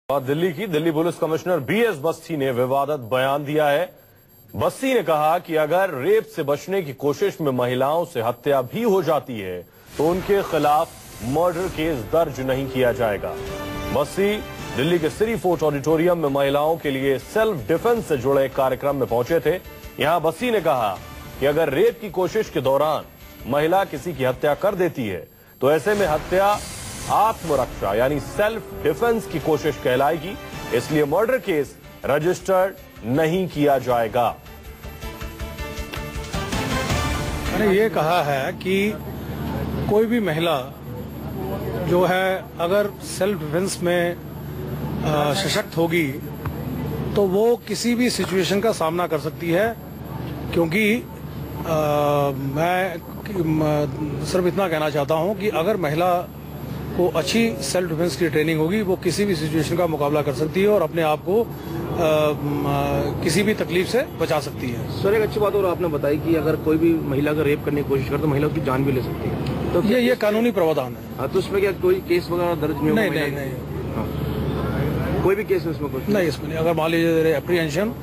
और Delhi police commissioner BS Bassi ने विवादित बयान दिया है। बस्सी ने कहा कि अगर रेप से बचने की कोशिश में महिलाओं से हत्या भी हो जाती है तो उनके खिलाफ मर्डर केस दर्ज नहीं किया जाएगा। बस्सी दिल्ली के सिटी फोर्ट ऑडिटोरियम में महिलाओं के लिए सेल्फ डिफेंस से जुड़े एक कार्यक्रम में पहुंचे थे। यहां बस्सी ने कहा कि अगर रेप की कोशिश के दौरान महिला किसी की हत्या कर देती है तो ऐसे में हत्या आत्मरक्षा यानी सेल्फ डिफेंस की कोशिश कहलाएगी, इसलिए मर्डर केस रजिस्टर्ड नहीं किया जाएगा। मैंने ये कहा है कि कोई भी महिला जो है अगर सेल्फ डिफेंस में सशक्त होगी तो वो किसी भी सिचुएशन का सामना कर सकती है, क्योंकि मैं सिर्फ इतना कहना चाहता हूं कि अगर महिला को अच्छी सेल्फ डिफेंस की ट्रेनिंग होगी वो किसी भी सिचुएशन का मुकाबला कर सकती है और अपने आप को किसी भी तकलीफ से बचा सकती है। सर, एक अच्छी बात और आपने बताई कि अगर कोई भी महिला का रेप करने की कोशिश करे तो महिला उसकी जान भी ले सकती है, तो ये कानूनी प्रावधान है। हाँ, तो उसमें क्या कोई केस वगैरह दर्ज नहीं? नहीं। हाँ। कोई भी केस है उसमें? कुछ नहीं, इसमें नहीं। अगर मान लीजिए apprehension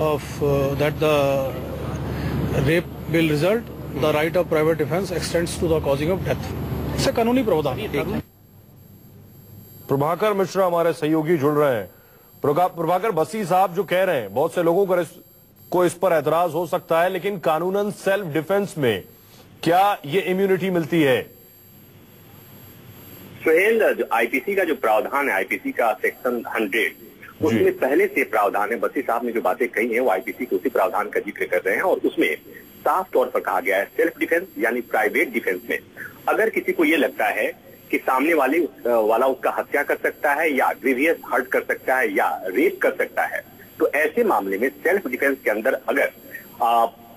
of that the rape will result the right of private defence extends to the causing of death, इससे कानूनी प्रावधान। प्रभाकर मिश्रा हमारे सहयोगी जुड़ रहे हैं। प्रभाकर, बस्सी साहब जो कह रहे हैं, बहुत से लोगों को इस पर एतराज हो सकता है, लेकिन कानूनन सेल्फ डिफेंस में क्या ये इम्यूनिटी मिलती है? सुहेल, जो आईपीसी का जो प्रावधान है, आईपीसी का सेक्शन 100, उसमें पहले से प्रावधान है। बस्सी साहब ने जो बातें कही हैं वो आईपीसी के उसी प्रावधान का जिक्र कर रहे हैं और उसमें साफ तौर पर कहा गया है सेल्फ डिफेंस यानी प्राइवेट डिफेंस में अगर किसी को ये लगता है कि सामने वाला उसका हत्या कर सकता है या ग्रीवियस हर्ट कर सकता है या रेप कर सकता है, तो ऐसे मामले में सेल्फ डिफेंस के अंदर अगर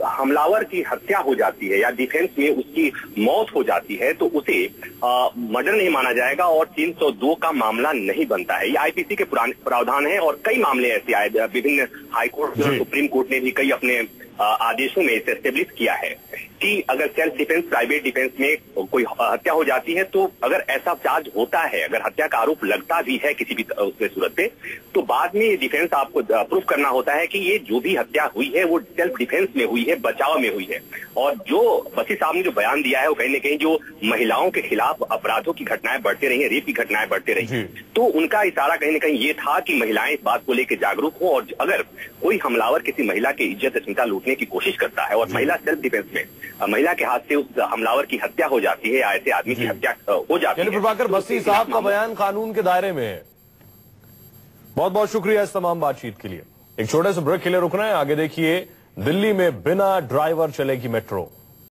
हमलावर की हत्या हो जाती है या डिफेंस में उसकी मौत हो जाती है तो उसे मर्डर नहीं माना जाएगा और 302 का मामला नहीं बनता है। ये आईपीसी के पुराने प्रावधान है और कई मामले ऐसे आए, विभिन्न हाईकोर्ट और सुप्रीम कोर्ट ने भी कई अपने आदेशों में इसे एस्टेब्लिश किया है कि अगर सेल्फ डिफेंस प्राइवेट डिफेंस में कोई हत्या हो जाती है तो अगर ऐसा चार्ज होता है, अगर हत्या का आरोप लगता भी है किसी भी सूरत पे, तो बाद में डिफेंस आपको प्रूफ करना होता है कि ये जो भी हत्या हुई है वो सेल्फ डिफेंस में हुई है, बचाव में हुई है। और जो बस्सी साहब ने जो बयान दिया है वो कहीं न कहीं जो महिलाओं के खिलाफ अपराधों की घटनाएं बढ़ते रही है, रेप की घटनाएं बढ़ते रही, तो उनका इशारा कहीं न कहीं ये था कि महिलाएं इस बात को लेकर जागरूक हो और अगर कोई हमलावर किसी महिला की इज्जत चिंता लूटने की कोशिश करता है और महिला सेल्फ डिफेंस में महिला के हाथ से उस हमलावर की हत्या हो जाती है या ऐसे आदमी की हत्या हो जाती है। प्रभाकर, बस्सी साहब का बयान कानून के दायरे में है। बहुत बहुत शुक्रिया इस तमाम बातचीत के लिए। एक छोटे से ब्रेक के लिए रुकना है, आगे देखिए दिल्ली में बिना ड्राइवर चलेगी मेट्रो।